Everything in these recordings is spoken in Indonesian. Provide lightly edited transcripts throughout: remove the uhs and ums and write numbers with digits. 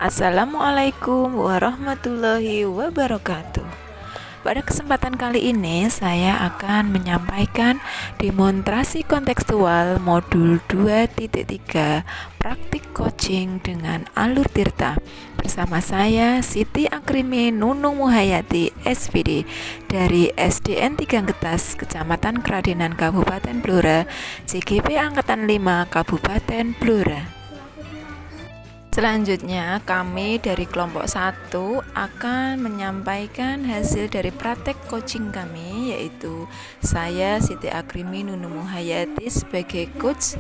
Assalamualaikum warahmatullahi wabarakatuh. Pada kesempatan kali ini saya akan menyampaikan demonstrasi kontekstual modul 2.3 praktik coaching dengan Alur Tirta bersama saya Siti Akrimi Nunung Muhayati SPD dari SDN 3 Getas Kecamatan Kradenan Kabupaten Blora, CGP Angkatan 5 Kabupaten Blora. Selanjutnya, kami dari kelompok 1 akan menyampaikan hasil dari praktek coaching kami, yaitu saya Siti Akrimi Nunung Muhayati sebagai coach,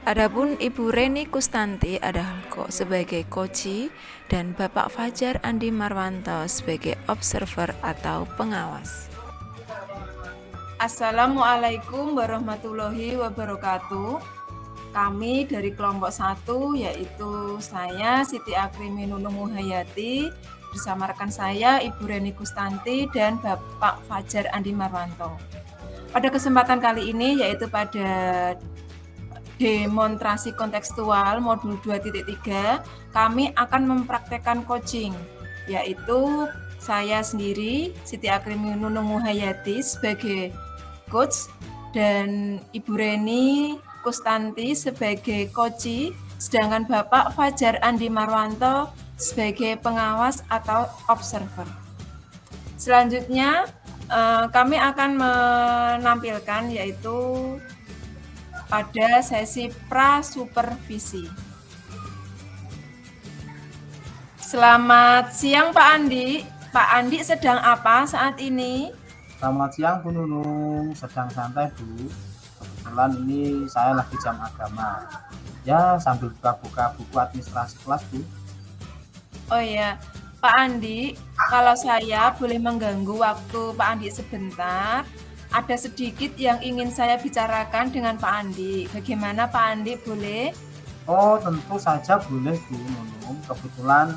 adapun Ibu Reni Kustanti adalah sebagai coach, dan Bapak Fajar Andi Marwanto sebagai observer atau pengawas. Assalamualaikum warahmatullahi wabarakatuh. Kami dari kelompok 1 yaitu saya Siti Akrimi Nunung Muhayati bersama rekan saya Ibu Reni Kustanti dan Bapak Fajar Andi Marwanto. Pada kesempatan kali ini yaitu pada demonstrasi kontekstual modul 2.3 kami akan mempraktekkan coaching, yaitu saya sendiri Siti Akrimi Nunung Muhayati sebagai coach dan Ibu Reni Kustanti sebagai coach, sedangkan Bapak Fajar Andi Marwanto sebagai pengawas atau observer. Selanjutnya kami akan menampilkan yaitu pada sesi pra-supervisi. Selamat siang Pak Andi. Pak Andi sedang apa saat ini? Selamat siang Bu Nunung, sedang santai Bu. Kebetulan ini saya lagi jam agama. Ya sambil buka-buka buku administrasi kelas Bu. Oh iya, Pak Andi, kalau saya boleh mengganggu waktu Pak Andi sebentar. Ada sedikit yang ingin saya bicarakan dengan Pak Andi. Bagaimana Pak Andi, boleh? Oh tentu saja boleh Bu Nunung. Kebetulan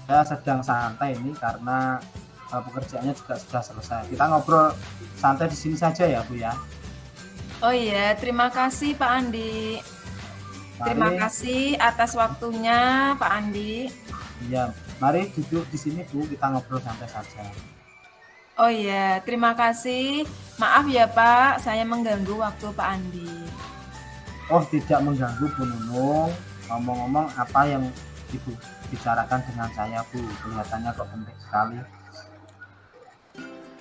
saya sedang santai ini karena pekerjaannya juga sudah selesai. Kita ngobrol santai di sini saja ya Bu ya. Oh iya, terima kasih Pak Andi. Terima kasih atas waktunya Pak Andi. Iya, mari duduk di sini Bu, kita ngobrol santai saja. Oh iya, terima kasih. Maaf ya Pak, saya mengganggu waktu Pak Andi. Oh tidak mengganggu Bu Nunung. Ngomong-ngomong apa yang Ibu bicarakan dengan saya Bu? Kelihatannya kok penting sekali.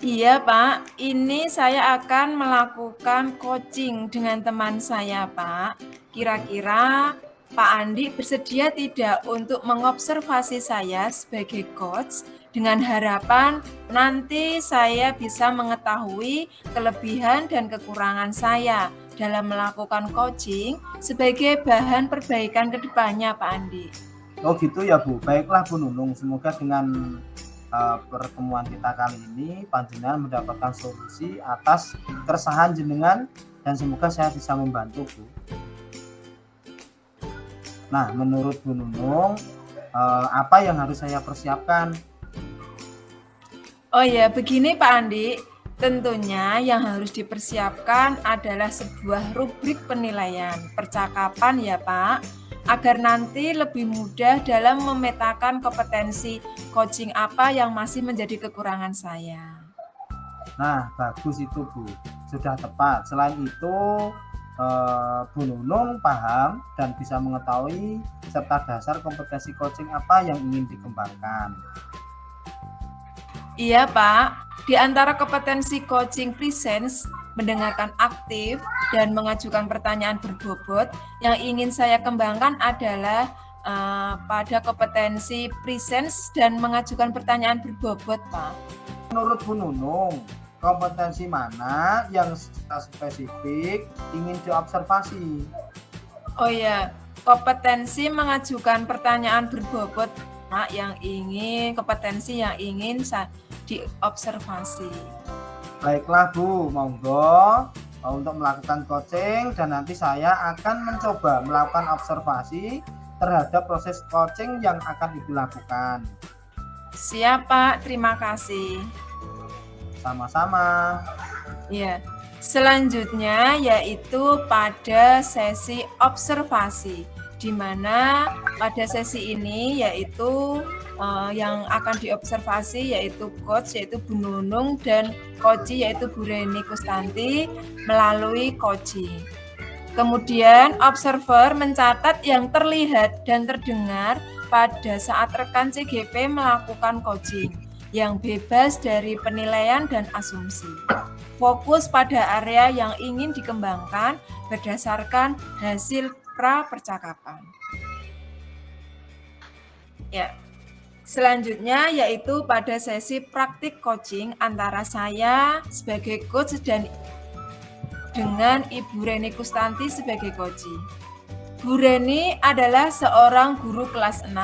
Iya Pak, ini saya akan melakukan coaching dengan teman saya Pak. Kira-kira Pak Andi bersedia tidak untuk mengobservasi saya sebagai coach dengan harapan nanti saya bisa mengetahui kelebihan dan kekurangan saya dalam melakukan coaching sebagai bahan perbaikan ke depannya Pak Andi. Oh gitu ya Bu, baiklah Bu Nunung, semoga dengan pertemuan kita kali ini panjenengan mendapatkan solusi atas keresahan jenengan dan semoga saya bisa membantu Bu. Nah menurut Bu Nunung apa yang harus saya persiapkan? Oh ya begini Pak Andi, tentunya yang harus dipersiapkan adalah sebuah rubrik penilaian percakapan ya Pak, agar nanti lebih mudah dalam memetakan kompetensi coaching apa yang masih menjadi kekurangan saya. Nah bagus itu Bu, sudah tepat. Selain itu Bu Nunung paham dan bisa mengetahui serta dasar kompetensi coaching apa yang ingin dikembangkan. Iya Pak, di antara kompetensi coaching presence, mendengarkan aktif dan mengajukan pertanyaan berbobot, yang ingin saya kembangkan adalah pada kompetensi presence dan mengajukan pertanyaan berbobot Pak. Menurut Bu Nunung, kompetensi mana yang secara spesifik ingin diobservasi? Oh ya, kompetensi mengajukan pertanyaan berbobot Pak, kompetensi yang ingin diobservasi. Baiklah Bu, monggo untuk melakukan coaching dan nanti saya akan mencoba melakukan observasi terhadap proses coaching yang akan Ibu lakukan. Siap Pak, terima kasih. Sama-sama. Ya, selanjutnya yaitu pada sesi observasi, di mana pada sesi ini yaitu yang akan diobservasi yaitu coach yaitu Bu Nunung dan coachee yaitu Bu Reni Kustanti melalui coaching. Kemudian observer mencatat yang terlihat dan terdengar pada saat rekan CGP melakukan coaching yang bebas dari penilaian dan asumsi. Fokus pada area yang ingin dikembangkan berdasarkan hasil pra-percakapan. Ya. Selanjutnya yaitu pada sesi praktik coaching antara saya sebagai coach dan dengan Ibu Reni Kustanti sebagai coachee. Bu Reni adalah seorang guru kelas 6,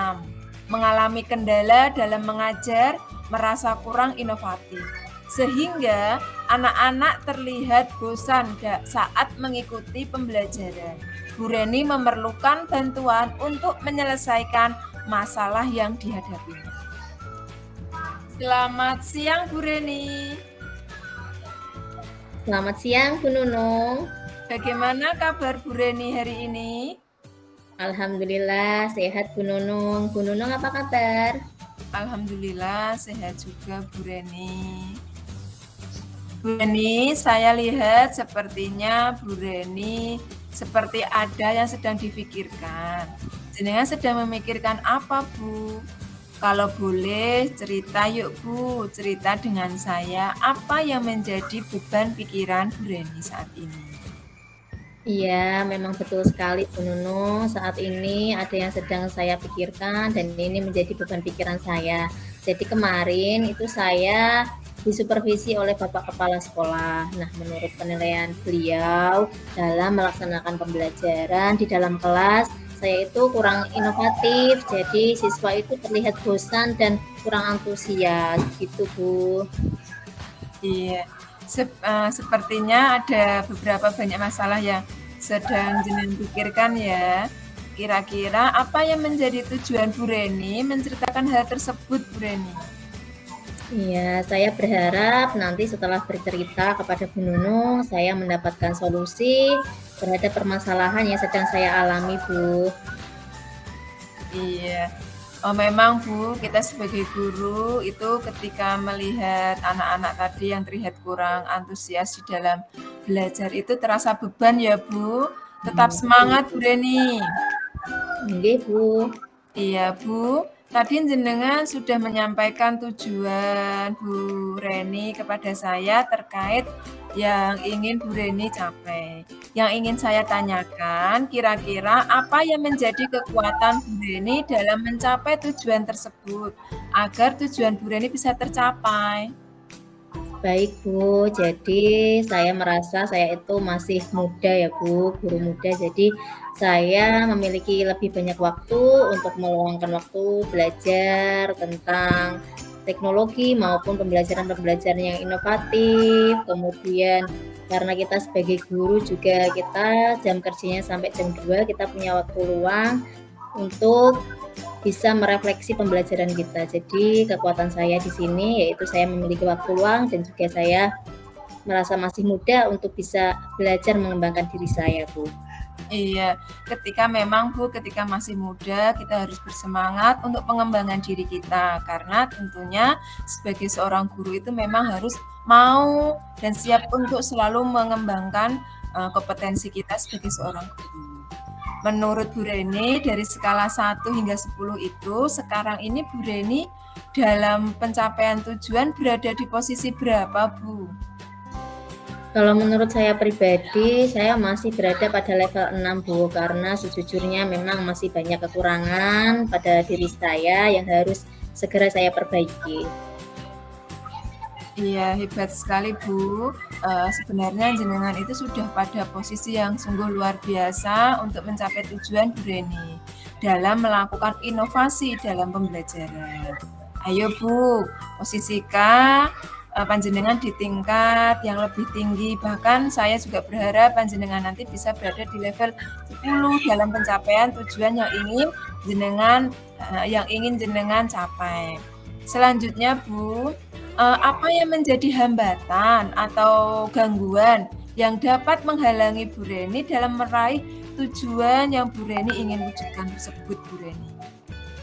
mengalami kendala dalam mengajar, merasa kurang inovatif, sehingga anak-anak terlihat bosan saat mengikuti pembelajaran. Bu Reni memerlukan bantuan untuk menyelesaikan masalah yang dihadapinya. Selamat siang Bu Reni. Selamat siang Bu Nunung. Bagaimana kabar Bu Reni hari ini? Alhamdulillah sehat Bu Nunung. Bu Nunung apa kabar? Alhamdulillah sehat juga Bu Reni. Bu Reni, saya lihat sepertinya Bu Reni seperti ada yang sedang difikirkan. Jenengan sedang memikirkan apa Bu? Kalau boleh cerita yuk Bu, cerita dengan saya apa yang menjadi beban pikiran Bu Reni saat ini. Iya, memang betul sekali Bu Nunung. Saat ini ada yang sedang saya pikirkan dan ini menjadi beban pikiran saya. Jadi kemarin itu saya disupervisi oleh Bapak Kepala Sekolah. Nah, menurut penilaian beliau dalam melaksanakan pembelajaran di dalam kelas, saya itu kurang inovatif, jadi siswa itu terlihat bosan dan kurang antusias, gitu Bu. Iya, sepertinya ada beberapa banyak masalah yang sedang jenengan pikirkan ya. Kira-kira apa yang menjadi tujuan Bu Reni menceritakan hal tersebut Bu Reni? Iya, saya berharap nanti setelah bercerita kepada Bu Nunung, saya mendapatkan solusi terhadap permasalahan yang sedang saya alami, Bu. Iya, memang Bu, kita sebagai guru itu ketika melihat anak-anak tadi yang terlihat kurang antusias di dalam belajar itu terasa beban ya Bu. Tetap semangat Bu Reni. Nggih, Bu. Iya Bu, tadi jenengan sudah menyampaikan tujuan Bu Reni kepada saya terkait yang ingin Bu Reni capai. Yang ingin saya tanyakan, kira-kira apa yang menjadi kekuatan Bu Reni dalam mencapai tujuan tersebut, agar tujuan Bu Reni bisa tercapai? Baik Bu, jadi saya merasa saya itu masih muda ya Bu, guru muda. Jadi saya memiliki lebih banyak waktu untuk meluangkan waktu belajar tentang teknologi maupun pembelajaran-pembelajaran yang inovatif. Kemudian karena kita sebagai guru juga kita jam kerjanya sampai jam 2, kita punya waktu luang untuk bisa merefleksi pembelajaran kita. Jadi kekuatan saya di sini yaitu saya memiliki waktu luang dan juga saya merasa masih muda untuk bisa belajar mengembangkan diri saya, Bu. Iya, ketika masih muda kita harus bersemangat untuk pengembangan diri kita karena tentunya sebagai seorang guru itu memang harus mau dan siap untuk selalu mengembangkan kompetensi kita sebagai seorang guru. Menurut Bu Reni dari skala 1 hingga 10 itu sekarang ini Bu Reni dalam pencapaian tujuan berada di posisi berapa Bu? Kalau menurut saya pribadi, saya masih berada pada level 6 Bu, karena sejujurnya memang masih banyak kekurangan pada diri saya yang harus segera saya perbaiki. Iya, hebat sekali Bu. Sebenarnya jenengan itu sudah pada posisi yang sungguh luar biasa untuk mencapai tujuan Bu Reni dalam melakukan inovasi dalam pembelajaran. Ayo Bu, posisikan panjenengan di tingkat yang lebih tinggi. Bahkan saya juga berharap panjenengan nanti bisa berada di level 10 dalam pencapaian tujuan yang ingin jenengan capai. Selanjutnya Bu, apa yang menjadi hambatan atau gangguan yang dapat menghalangi Bu Reni dalam meraih tujuan yang Bu Reni ingin wujudkan tersebut, Bu Reni?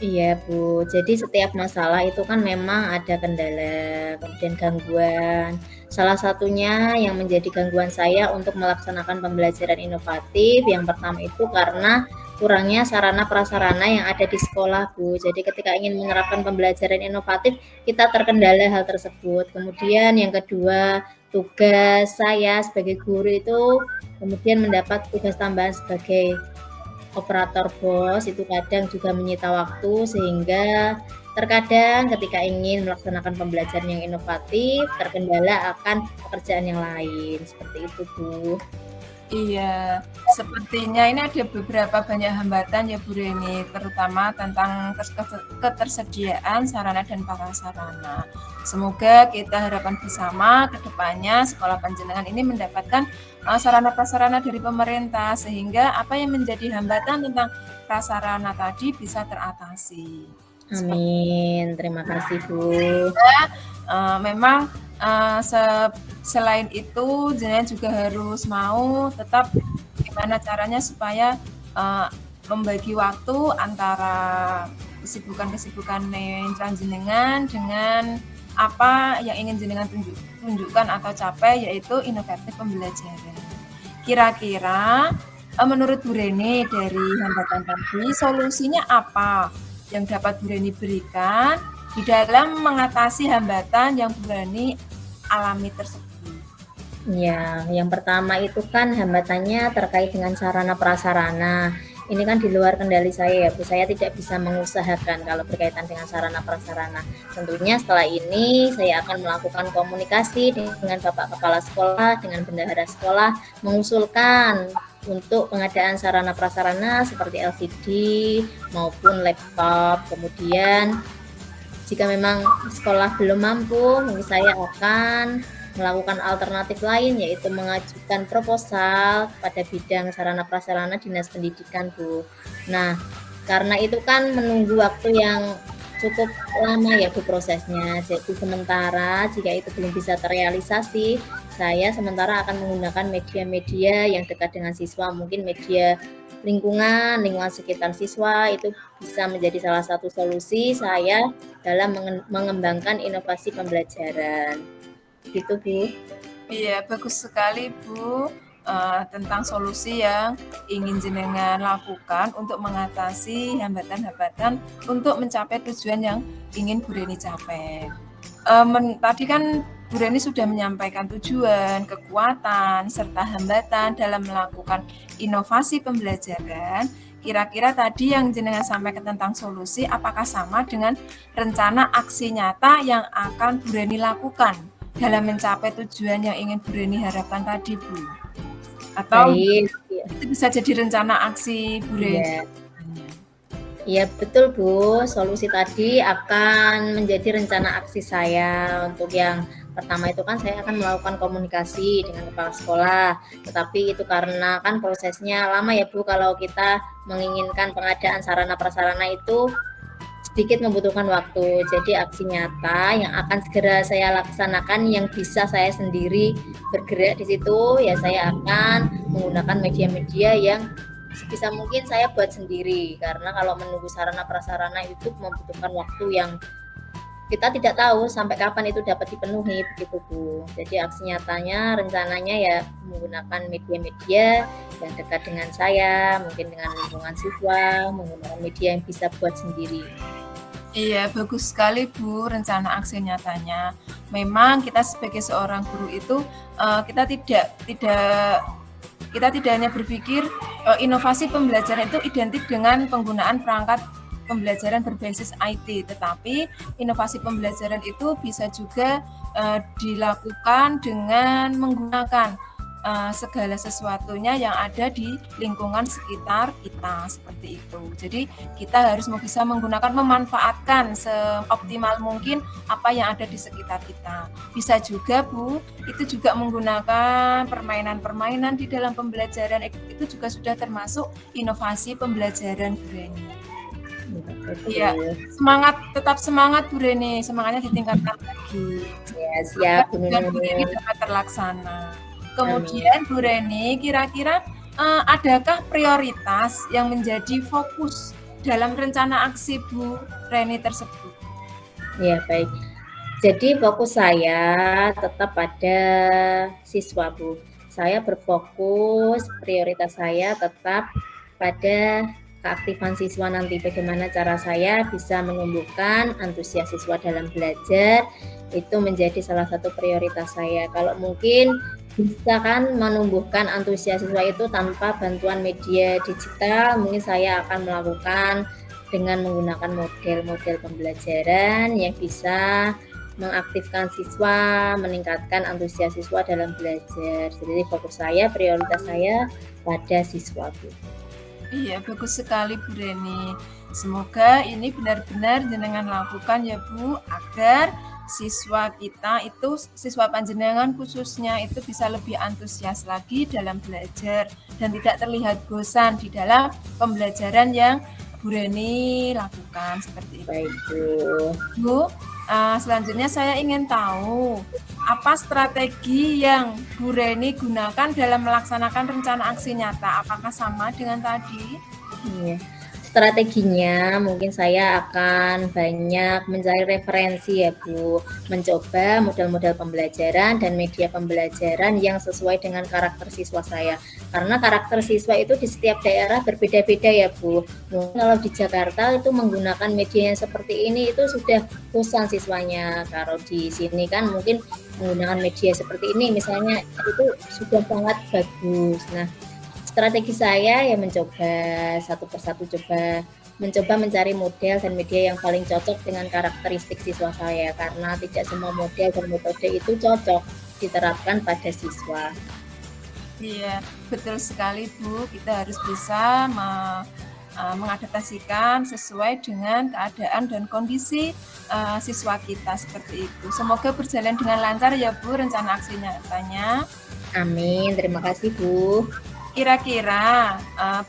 Iya Bu, jadi setiap masalah itu kan memang ada kendala, kemudian gangguan. Salah satunya yang menjadi gangguan saya untuk melaksanakan pembelajaran inovatif, yang pertama itu karena kurangnya sarana prasarana yang ada di sekolah Bu. Jadi ketika ingin menerapkan pembelajaran inovatif, kita terkendala hal tersebut. Kemudian yang kedua, tugas saya sebagai guru itu kemudian mendapat tugas tambahan sebagai operator BOS itu kadang juga menyita waktu, sehingga terkadang ketika ingin melaksanakan pembelajaran yang inovatif terkendala akan pekerjaan yang lain, seperti itu Bu. Iya, sepertinya ini ada beberapa banyak hambatan ya Bu Reni, terutama tentang ketersediaan sarana dan prasarana. Semoga kita harapan bersama ke depannya sekolah panjenengan ini mendapatkan sarana prasarana dari pemerintah, sehingga apa yang menjadi hambatan tentang prasarana tadi bisa teratasi. Amin, terima kasih Bu. Memang selain itu jenengan juga harus mau tetap gimana caranya supaya membagi waktu antara kesibukan-kesibukan jenengan dengan apa yang ingin jenengan tunjukkan atau capai, yaitu inovatif pembelajaran. Kira-kira menurut Bu Reni dari hambatan tadi, solusinya apa yang dapat Bu Reni berikan di dalam mengatasi hambatan yang Bu Reni alami tersebut? Ya, yang pertama itu kan hambatannya terkait dengan sarana prasarana. Ini kan di luar kendali saya ya Bu, saya tidak bisa mengusahakan kalau berkaitan dengan sarana prasarana. Tentunya setelah ini saya akan melakukan komunikasi dengan Bapak Kepala Sekolah, dengan bendahara sekolah, mengusulkan untuk pengadaan sarana prasarana seperti LCD maupun laptop. Kemudian jika memang sekolah belum mampu, mungkin saya akan melakukan alternatif lain, yaitu mengajukan proposal pada bidang sarana prasarana Dinas Pendidikan Bu. Nah, karena itu kan menunggu waktu yang cukup lama ya Bu prosesnya. Jadi sementara jika itu belum bisa terrealisasi, saya sementara akan menggunakan media-media yang dekat dengan siswa, mungkin media lingkungan sekitar siswa. Itu bisa menjadi salah satu solusi saya dalam mengembangkan inovasi pembelajaran. Gitu Bu. Iya, bagus sekali Bu, tentang solusi yang ingin jenengan lakukan untuk mengatasi hambatan-hambatan untuk mencapai tujuan yang ingin Bu Reni capai. Tadi kan Bu Reni sudah menyampaikan tujuan, kekuatan, serta hambatan dalam melakukan inovasi pembelajaran. Kira-kira tadi yang jenengan sampaikan tentang solusi, apakah sama dengan rencana aksi nyata yang akan Bu Reni lakukan dalam mencapai tujuan yang ingin Bu Reni harapkan tadi Bu? Atau Baik. itu bisa jadi rencana aksi Bu Reni? Iya betul Bu, solusi tadi akan menjadi rencana aksi saya. Untuk yang pertama itu kan saya akan melakukan komunikasi dengan kepala sekolah, tetapi itu karena kan prosesnya lama ya Bu, kalau kita menginginkan pengadaan sarana prasarana itu sedikit membutuhkan waktu. Jadi aksi nyata yang akan segera saya laksanakan, yang bisa saya sendiri bergerak di situ, ya saya akan menggunakan media-media yang sebisa mungkin saya buat sendiri, karena kalau menunggu sarana prasarana itu membutuhkan waktu yang kita tidak tahu sampai kapan itu dapat dipenuhi, begitu Bu. Jadi aksi nyatanya rencananya ya menggunakan media-media yang dekat dengan saya, mungkin dengan lingkungan siswa, menggunakan media yang bisa buat sendiri. Iya, bagus sekali Bu rencana aksi nyatanya. Memang kita sebagai seorang guru itu kita tidak hanya berpikir inovasi pembelajaran itu identik dengan penggunaan perangkat pembelajaran berbasis IT, tetapi inovasi pembelajaran itu bisa juga dilakukan dengan menggunakan segala sesuatunya yang ada di lingkungan sekitar kita, seperti itu. Jadi kita harus bisa menggunakan, memanfaatkan seoptimal mungkin apa yang ada di sekitar kita. Bisa juga Bu, itu juga menggunakan permainan-permainan di dalam pembelajaran, itu juga sudah termasuk inovasi pembelajaran Bu Reni. Iya, tetap semangat Bu Reni, semangatnya ditingkatkan lagi. Ya, siap Bu Reni dapat terlaksana. Kemudian Bu Reni, kira-kira adakah prioritas yang menjadi fokus dalam rencana aksi Bu Reni tersebut? Ya, baik. Jadi fokus saya tetap pada siswa, Bu. Saya berfokus, prioritas saya tetap pada keaktifan siswa nanti. Bagaimana cara saya bisa menumbuhkan antusias siswa dalam belajar, itu menjadi salah satu prioritas saya. Kalau mungkin bisa kan menumbuhkan antusias siswa itu tanpa bantuan media digital, mungkin saya akan melakukan dengan menggunakan model-model pembelajaran yang bisa mengaktifkan siswa, meningkatkan antusias siswa dalam belajar. Jadi fokus saya, prioritas saya pada siswa, Bu. Iya, bagus sekali Bu Reni. Semoga ini benar-benar jenengan lakukan ya Bu, agar siswa kita itu, siswa panjenengan khususnya itu bisa lebih antusias lagi dalam belajar dan tidak terlihat bosan di dalam pembelajaran yang Bu Reni lakukan seperti itu. Baik, Bu. Bu, selanjutnya saya ingin tahu apa strategi yang Bu Reni gunakan dalam melaksanakan rencana aksi nyata? Apakah sama dengan tadi? Iya. Strateginya mungkin saya akan banyak mencari referensi ya Bu, mencoba model-model pembelajaran dan media pembelajaran yang sesuai dengan karakter siswa saya. Karena karakter siswa itu di setiap daerah berbeda-beda ya Bu. Mungkin kalau di Jakarta itu menggunakan media yang seperti ini itu sudah bosan siswanya. Kalau di sini kan mungkin menggunakan media seperti ini misalnya itu sudah sangat bagus. Nah, strategi saya ya mencoba satu persatu mencoba mencari model dan media yang paling cocok dengan karakteristik siswa saya, karena tidak semua model dan metode itu cocok diterapkan pada siswa. Iya, betul sekali Bu. Kita harus bisa mengadaptasikan sesuai dengan keadaan dan kondisi siswa kita seperti itu. Semoga berjalan dengan lancar ya Bu rencana aksi nyatanya. Amin, terima kasih Bu. Kira-kira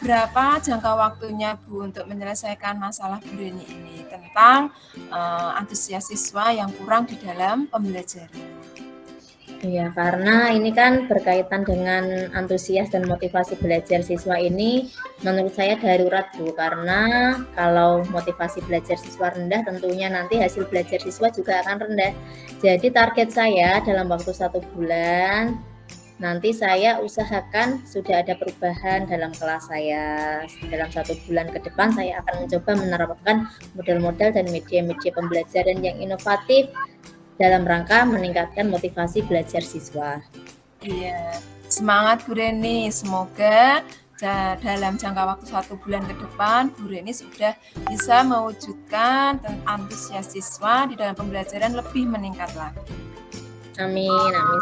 berapa jangka waktunya Bu untuk menyelesaikan masalah Bu Reni ini tentang antusias siswa yang kurang di dalam pembelajaran? Ya, karena ini kan berkaitan dengan antusias dan motivasi belajar siswa ini, menurut saya darurat Bu, karena kalau motivasi belajar siswa rendah tentunya nanti hasil belajar siswa juga akan rendah. Jadi target saya dalam waktu 1 bulan, nanti saya usahakan sudah ada perubahan dalam kelas saya. Dalam 1 bulan ke depan saya akan mencoba menerapkan model-model dan media-media pembelajaran yang inovatif dalam rangka meningkatkan motivasi belajar siswa. Iya, semangat Bu Reni. Semoga dalam jangka waktu 1 bulan ke depan Bu Reni sudah bisa mewujudkan antusias siswa di dalam pembelajaran lebih meningkat lagi. Amin,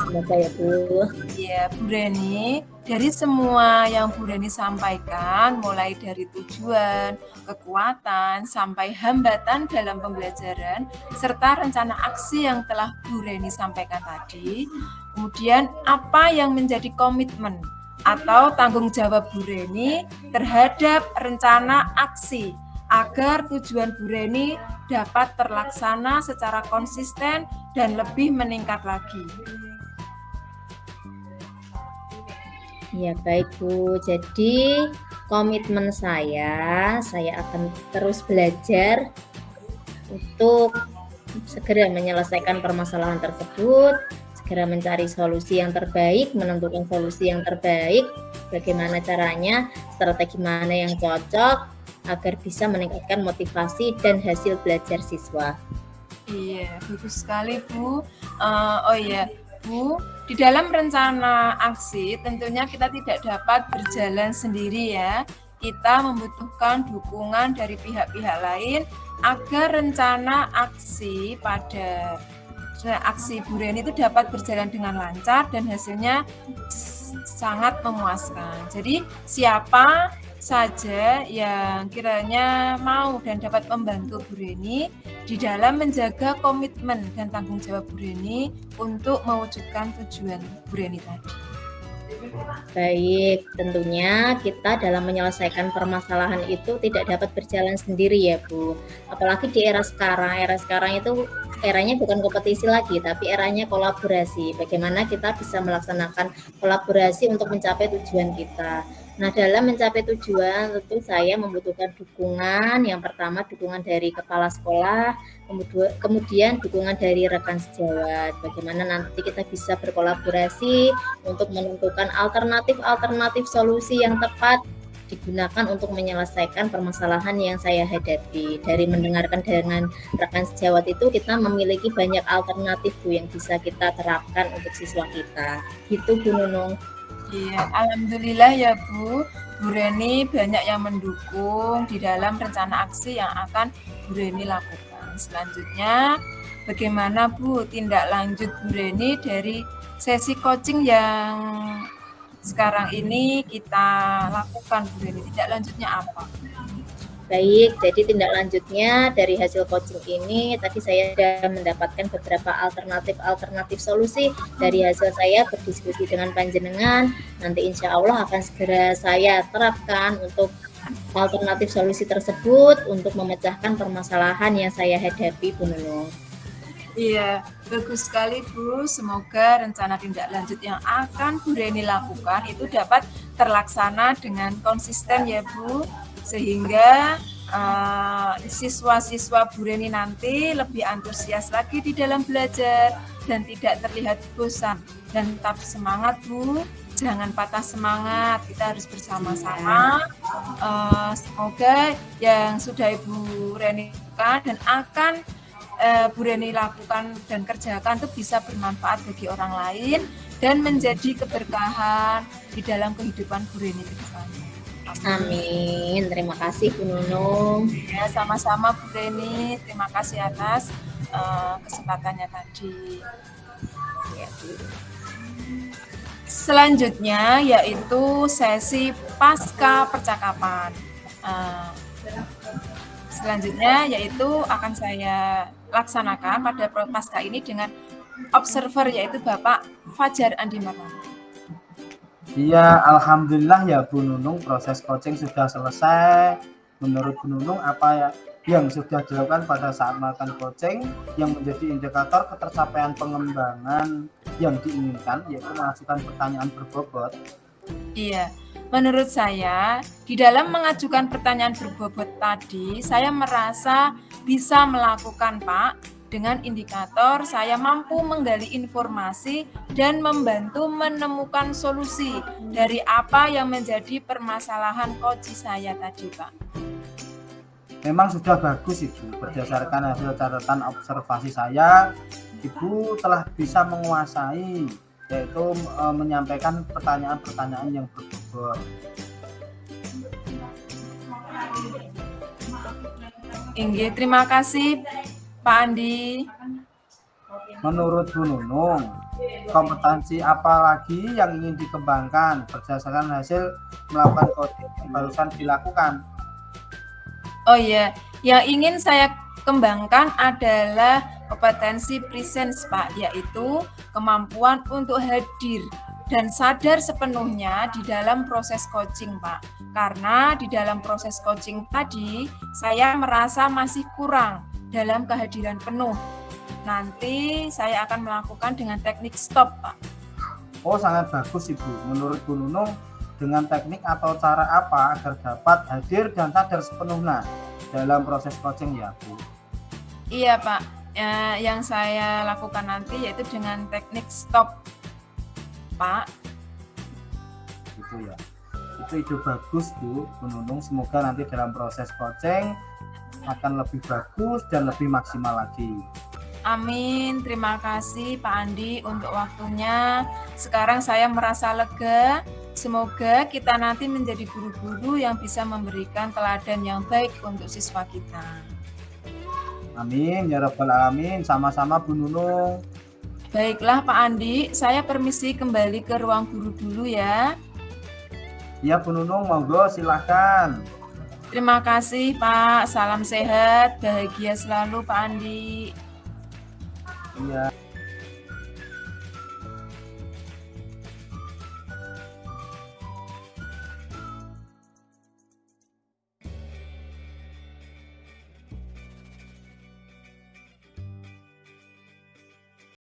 semoga ya Bu. Iya, Bu Reni, dari semua yang Bu Reni sampaikan, mulai dari tujuan, kekuatan, sampai hambatan dalam pembelajaran, serta rencana aksi yang telah Bu Reni sampaikan tadi, kemudian apa yang menjadi komitmen atau tanggung jawab Bu Reni terhadap rencana aksi agar tujuan Bu Reni dapat terlaksana secara konsisten dan lebih meningkat lagi. Ya baik Bu, jadi komitmen saya akan terus belajar untuk segera menyelesaikan permasalahan tersebut, segera mencari solusi yang terbaik, menentukan solusi yang terbaik, bagaimana caranya, strategi mana yang cocok, agar bisa meningkatkan motivasi dan hasil belajar siswa. Iya, bagus sekali Bu. Oh iya, Bu, di dalam rencana aksi tentunya kita tidak dapat berjalan sendiri ya. Kita membutuhkan dukungan dari pihak-pihak lain agar rencana aksi pada aksi Bu Reni itu dapat berjalan dengan lancar dan hasilnya sangat memuaskan. Jadi siapa saja yang kiranya mau dan dapat membantu Bu Reni di dalam menjaga komitmen dan tanggung jawab Bu Reni untuk mewujudkan tujuan Bu Reni tadi. Baik, tentunya kita dalam menyelesaikan permasalahan itu tidak dapat berjalan sendiri ya Bu. Apalagi di era sekarang itu eranya bukan kompetisi lagi, tapi eranya kolaborasi. Bagaimana kita bisa melaksanakan kolaborasi untuk mencapai tujuan kita. Nah, dalam mencapai tujuan tentu saya membutuhkan dukungan. Yang pertama dukungan dari kepala sekolah, kemudian dukungan dari rekan sejawat. Bagaimana nanti kita bisa berkolaborasi untuk menentukan alternatif solusi yang tepat digunakan untuk menyelesaikan permasalahan yang saya hadapi. Dari mendengarkan dengan rekan sejawat itu kita memiliki banyak alternatif Bu yang bisa kita terapkan untuk siswa kita. Gitu Bu Nunung. Iya, alhamdulillah ya Bu Reni banyak yang mendukung di dalam rencana aksi yang akan Bu Reni lakukan. Selanjutnya, bagaimana Bu tindak lanjut Bu Reni dari sesi coaching yang sekarang ini kita lakukan Bu Reni? Tindak lanjutnya apa? Baik, jadi tindak lanjutnya dari hasil coaching ini tadi saya sudah mendapatkan beberapa alternatif solusi. Dari hasil saya berdiskusi dengan panjenengan, nanti insya Allah akan segera saya terapkan untuk alternatif solusi tersebut untuk memecahkan permasalahan yang saya hadapi Bu Nunung. Iya, bagus sekali Bu. Semoga rencana tindak lanjut yang akan Bu Reni lakukan itu dapat terlaksana dengan konsisten ya Bu, sehingga siswa-siswa Bu Reni nanti lebih antusias lagi di dalam belajar dan tidak terlihat bosan. Dan tetap semangat Bu, jangan patah semangat, kita harus bersama-sama. Semoga yang sudah Ibu Reni lakukan dan akan Bu Reni lakukan dan kerjakan itu bisa bermanfaat bagi orang lain dan menjadi keberkahan di dalam kehidupan Bu Reni ke depannya. Amin. Terima kasih Bu Nunung. Ya, sama-sama Bu Reni. Terima kasih atas kesempatannya tadi. Ya, selanjutnya yaitu sesi pasca percakapan. Selanjutnya yaitu akan saya laksanakan pada pasca ini dengan observer yaitu Bapak Fajar Andi Marwan. Iya, alhamdulillah ya Bu Nunung, proses coaching sudah selesai. Menurut Bu Nunung, apa yang sudah dilakukan pada saat melakukan coaching yang menjadi indikator ketercapaian pengembangan yang diinginkan, yaitu mengajukan pertanyaan berbobot? Iya, menurut saya di dalam mengajukan pertanyaan berbobot tadi, saya merasa bisa melakukan Pak. Dengan indikator, saya mampu menggali informasi dan membantu menemukan solusi dari apa yang menjadi permasalahan coach saya tadi, Pak. Memang sudah bagus Ibu. Berdasarkan hasil catatan observasi saya, Ibu telah bisa menguasai, yaitu menyampaikan pertanyaan-pertanyaan yang berbobot. Inggih, terima kasih Pak Andi. Menurut Bu Nunung, kompetensi apa lagi yang ingin dikembangkan berdasarkan hasil melakukan coaching yang barusan dilakukan? Oh iya, yang ingin saya kembangkan adalah kompetensi presence Pak, yaitu kemampuan untuk hadir dan sadar sepenuhnya di dalam proses coaching Pak. Karena di dalam proses coaching tadi, saya merasa masih kurang dalam kehadiran penuh. Nanti saya akan melakukan dengan teknik stop, Pak. Oh, sangat bagus Ibu. Menurut Bu Nunung, dengan teknik atau cara apa agar dapat hadir dan sadar sepenuhnya dalam proses coaching ya Bu? Iya Pak, yang saya lakukan nanti yaitu dengan teknik stop, Pak. Gitu ya. Itu ide bagus Bu Nunung. Semoga nanti dalam proses coaching akan lebih bagus dan lebih maksimal lagi. Amin, terima kasih Pak Andi untuk waktunya. Sekarang saya merasa lega. Semoga kita nanti menjadi guru-guru yang bisa memberikan teladan yang baik untuk siswa kita. Amin, ya Rabbal Alamin. Sama-sama Bu Nunung. Baiklah Pak Andi, saya permisi kembali ke ruang guru dulu ya. Ya Bu Nunung, monggo silahkan. Terima kasih Pak, salam sehat, bahagia selalu Pak Andi. Iya.